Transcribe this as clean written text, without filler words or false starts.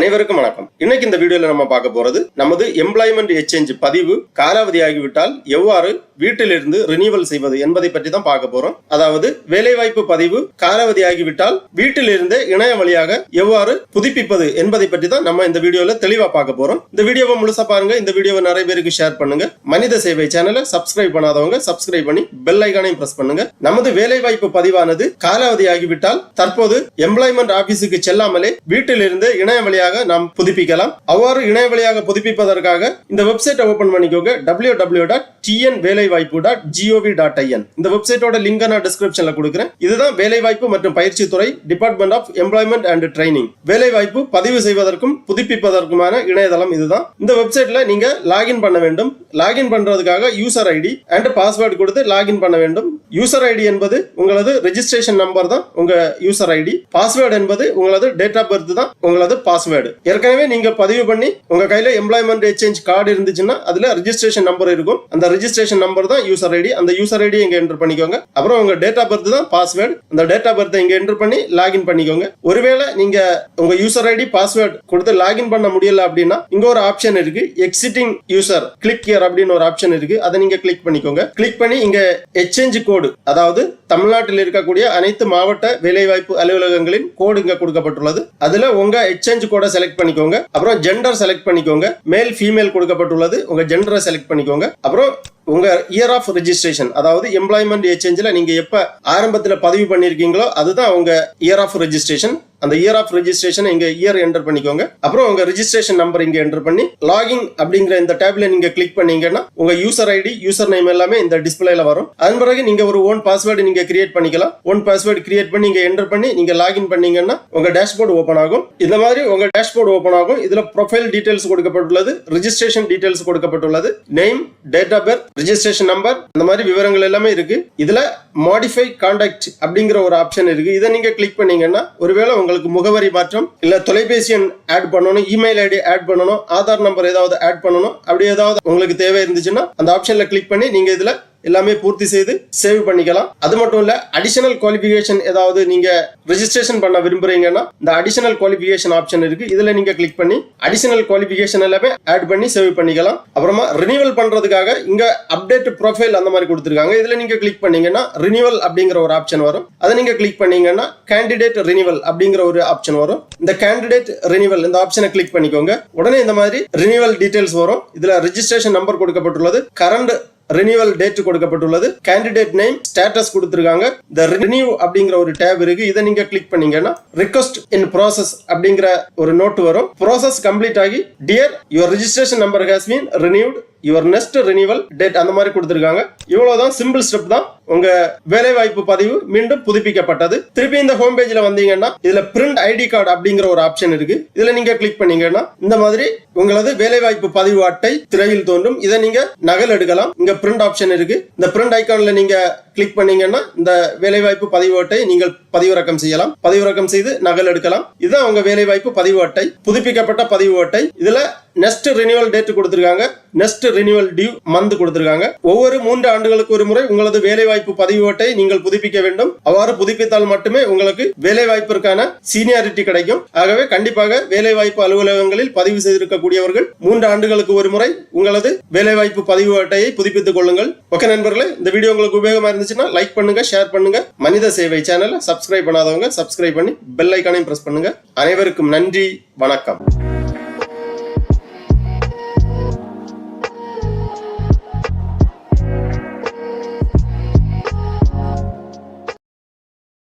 அனைவருக்கும் வணக்கம். இன்னைக்கு இந்த வீடியோல நம்ம பார்க்க போறது நமது எம்ப்ளாய்மெண்ட் எக்ஸ்சேஞ்ச் பதிவு காலாவதியாகிவிட்டால் எவ்வாறு வீட்டிலிருந்து ரினியூவல் செய்வது என்பதை பற்றி தான் பார்க்க போறோம். அதாவது வேலைவாய்ப்பு பதிவு காலாவதியாகிவிட்டால் வீட்டிலிருந்து இணைய வழியாக எவ்வாறு புதுப்பிப்பது என்பதை பற்றி தான் நம்ம இந்த வீடியோல தெளிவா பார்க்க போறோம். இந்த வீடியோவை முழுசா பாருங்க. இந்த வீடியோவை நிறைய பேருக்கு ஷேர் பண்ணுங்க. மனித சேவை சேனலை சப்ஸ்கிரைப் பண்ணாதவங்க சப்ஸ்கிரைப் பண்ணி பெல் ஐகானையும் பிரஸ் பண்ணுங்க. நமது வேலைவாய்ப்பு பதிவானது காலாவதியாகிவிட்டால் தற்போது எம்ப்ளாய்மெண்ட் ஆபீஸுக்கு செல்லாமலே வீட்டிலிருந்து இணைய வழியாக நாம் புதுப்பிக்கலாம். அவ்வாறு இணைய வழியாக புதுப்பிப்பதற்காக இந்த வெப்சைட்டை ஓபன் பண்ணிக்கோங்க. www.tnvelaivaaipu.gov.in. இந்த வெப்சைட்டோட லிங்க் நான் டிஸ்கிரிப்ஷன்ல கொடுக்கிறேன். இதுதான் வேலைவாய்ப்பு மற்றும் பயிற்சி துறை, department of employment and training. வேலைவாய்ப்பு பதிவு செய்வதற்கும் புதுப்பிப்பதற்குமான இணையதளம் இதுதான். இந்த வெப்சைட்ல நீங்க லாகின் பண்ண வேண்டும். லாகின் பண்றதுக்காக யூசர் ஐடி அண்ட் பாஸ்வேர்டு கொடுத்து லாகின் பண்ண வேண்டும். யூசர் ஐடி என்பது உங்களது ரெஜிஸ்ட்ரேஷன் நம்பர் தான் உங்க யூசர் ஐடி. பாஸ்வேர்டு என்பது உங்களது டேட் ஆஃப் பர்த் தான் உங்களது பாஸ்வேர்டு. ஏற்கனவே நீங்க பதிவு பண்ணி உங்க கையில எம்ப்ளாய்மெண்ட் எக்ஸ்சேஞ்ச் கார்டு இருந்துச்சுன்னா அதுல ரெஜிஸ்ட்ரேஷன் நம்பர் இருக்கும். அந்த ரெஜிஸ்ட்ரேஷன் நம்பர் தான் யூசர் ஐடி. அந்த யூசர் ஐடி இங்க என்டர் பண்ணிக்கோங்க. அப்புறம் உங்க டேட் ஆஃப் பர்த் தான் பாஸ்வேர்டு. அந்த டேட் ஆஃப் பர்த் இங்க என்டர் பண்ணி லாகின் பண்ணிக்கோங்க. ஒருவேளை நீங்க உங்க யூசர் ஐடி பாஸ்வேர்டு கொடுத்து லாகின் பண்ண முடியல அப்படின்னா இங்க ஒரு ஆப்ஷன் இருக்கு, எக்ஸிட்டிங் யூசர் கிளிக் ஹியர் அப்படின்னு ஒரு ஆப்ஷன் இருக்கு. அதை நீங்க கிளிக் பண்ணிக்கோங்க. கிளிக் பண்ணி இங்க எக்ஸ்சேஞ்ச் கோடு, அதாவது தமிழ்நாட்டில் இருக்கக்கூடிய அனைத்து மாவட்ட வேலைவாய்ப்பு அலுவலகங்களின் கோடு இங்க கொடுக்கப்பட்டுள்ளது. அதுல உங்க எக்ஸ்சேஞ்ச் கோட செலக்ட் பண்ணிக்கோங்க. அப்புறம் ஜெண்டர் செலக்ட் பண்ணிக்கோங்க. மேல் ஃபீமேல் கொடுக்கப்பட்டுள்ளது. உங்க ஜெண்டரை செலக்ட் பண்ணிக்கோங்க. அப்புறம் உங்க இயர் ஆஃப் ரெஜிஸ்ட்ரேஷன், அதாவது எம்ப்ளாய்மெண்ட் எக்ஸ்சேஞ்சில் நீங்க எப்ப ஆரம்பத்துல பதிவு பண்ணிருக்கீங்களோ அதுதான் உங்க இயர் ஆஃப் ரெஜிஸ்ட்ரேஷன். அந்த இயர் ஆஃப் ரெஜிஸ்ட்ரேஷன் இங்க இயர் என்டர் பண்ணிக்கோங்க. அப்புறம் உங்க ரெஜிஸ்ட்ரேஷன் நம்பர் இங்க என்டர் பண்ணி லாகின் அப்படிங்கிற இந்த டேப்ல நீங்க கிளிக் பண்ணீங்கன்னா உங்க யூசர் ஐடி, யூசர் நேம் எல்லாமே இந்த டிஸ்பிளேல வரும். அதன் பிறகு நீங்க ஒரு ஓன் பாஸ்வேர்டு நீங்க கிரியேட் பண்ணிக்கலாம். ஓன் பாஸ்வேர்டு கிரியேட் பண்ணி இங்க என்டர் பண்ணி நீங்க லாகின் பண்ணீங்கன்னா உங்க டேஷ்போர்டு ஓபன் ஆகும். இந்த மாதிரி உங்க டேஷ்போர்டு ஓபன் ஆகும். இதுல ப்ரொஃபைல் டீடைல்ஸ் கொடுக்கப்பட்டுள்ளது, ரெஜிஸ்ட்ரேஷன் டீடைல்ஸ் கொடுக்கப்பட்டுள்ளது, name, date of birth, registration number, அந்த மாதிரி விவரங்கள் எல்லாமே இருக்கு. இதுல மாடிஃபை கான்டாக்ட் அப்படிங்கிற ஒரு ஆப்ஷன் இருக்கு. இதை நீங்க கிளிக் பண்ணீங்கன்னா ஒருவேளை உங்களுக்கு முகவரி மாற்றம் இல்ல தொலைபேசி எண் ஆட் பண்ணணும், இமெயில் ஐடி ஆட் பண்ணணும், ஆதார் நம்பர் ஏதாவது ஆட் பண்ணணும், அப்படி ஏதாவது உங்களுக்கு தேவை இருந்துச்சுன்னா அந்த ஆப்ஷன்ல கிளிக் பண்ணி நீங்க இதுல எல்லாமே பூர்த்தி செய்து சேவ் பண்ணிக்கலாம். அது மட்டும் இல்ல, அடிஷனல் குவாலிஃபிகேஷன் ஏதாவது நீங்க ரெஜிஸ்ட்ரேஷன் பண்ண விரும்புறீங்கன்னா இந்த அடிஷனல் குவாலிஃபிகேஷன் ஆப்ஷன் இருக்கு. இதுல நீங்க கிளிக் பண்ணி அடிஷனல் குவாலிஃபிகேஷன் எல்லாமே ஆட் பண்ணி சேவ் பண்ணிக்கலாம். அப்புறமா ரினியூவல் பண்றதுக்காக இங்க அப்டேட் ப்ரொஃபைல் அந்த மாதிரி கொடுத்திருக்காங்க. இதுல நீங்க கிளிக் பண்ணீங்கன்னா ரினியூவல் அப்படிங்கிற ஒரு ஆப்ஷன் வரும். அதை நீங்க கிளிக் பண்ணீங்கன்னா கேண்டிடேட் ரினியூவல் அப்படிங்கிற ஒரு ஆப்ஷன் வரும். இந்த கேண்டிடேட் ரினியூவல் இந்த ஆப்ஷனை கிளிக் பண்ணிக்கோங்க. உடனே இந்த மாதிரி ரினியூவல் டீடைல்ஸ் வரும். இதுல ரெஜிஸ்ட்ரேஷன் நம்பர் கொடுக்கப்பட்டுள்ளது, கரண்ட் ரினியூவல் டேட் கொடுக்கப்பட்டுள்ளது, கேண்டிடேட் நேம், ஸ்டேட்டஸ் கொடுத்திருக்காங்க. இந்த ரினியூ அப்படிங்கிற ஒரு டேப் இருக்கு. இதை நீங்க கிளிக் பண்ணீங்கன்னா ரிக்வெஸ்ட் இன் ப்ராசஸ் அப்படிங்கிற ஒரு நோட் வரும். ப்ராசஸ் கம்ப்ளீட் ஆகி dear your registration number has been renewed, your next renewal date அந்த மாதிரி கொடுத்திருக்காங்க. இவ்வளவுதான், சிம்பிள் ஸ்டெப் தான். உங்க வேலை வாய்ப்பு பதிவு மீண்டும் புதுப்பிக்கப்பட்டது. திருப்பி இந்த ஹோம் பேஜ்ல வந்தீங்கன்னா இதுல பிரிண்ட் ஐடி கார்டு அப்படிங்கிற ஒரு ஆப்ஷன் இருக்கு. இதுல நீங்க கிளிக் பண்ணீங்கன்னா இந்த மாதிரி உங்களது வேலை வாய்ப்பு பதிவு அட்டை திரையில் தோன்றும். இதை நீங்க நகல் எடுக்கலாம். இங்க பிரிண்ட் ஆப்ஷன் இருக்கு. இந்த பிரிண்ட் ஐகான்ல நீங்க கிளிக் பண்ணீங்கன்னா இந்த வேலை வாய்ப்பு பதிவு அட்டை நீங்கள் பதிவிறக்கம் செய்யலாம். பதிவிறக்கம் செய்து நகல் எடுக்கலாம். இதுதான் உங்க வேலை வாய்ப்பு பதிவு அட்டை, புதுப்பிக்கப்பட்ட பதிவு அட்டை. இதுல நெக்ஸ்ட் ரினியூவல் டேட் கொடுத்திருக்காங்க, நெக்ஸ்ட் ரினியூவல் டியூ மந்த் கொடுத்திருக்காங்க. ஒவ்வொரு 3 ஆண்டுகளுக்கு ஒரு முறை உங்களது வேலை வாய்ப்பு பதிவு அட்டை நீங்கள் புதுப்பிக்க வேண்டும். அவ்வாறு புதுப்பித்தால் மட்டுமே உங்களுக்கு வேலை வாய்ப்பிற்கான சீனியாரிட்டி கிடைக்கும். ஆகவே கண்டிப்பாக வேலை வாய்ப்பு அலுவலகங்களில் பதிவு செய்திருக்கக்கூடியவர்கள் 3 ஆண்டுகளுக்கு ஒரு முறை உங்களது வேலை வாய்ப்பு பதிவு அட்டையை புதுப்பித்துக் கொள்ளுங்கள். ஓகே நண்பர்களே, இந்த வீடியோ உங்களுக்கு உபயோகமா இருந்துச்சுன்னா லைக் பண்ணுங்க, ஷேர் பண்ணுங்க. மனித சேவை சேனலை சப்ஸ்கிரைப் பண்ணாதவங்க சப்ஸ்கிரைப் பண்ணி பெல் ஐகானையும் பிரஸ் பண்ணுங்க. அனைவருக்கும் நன்றி, வணக்கம்.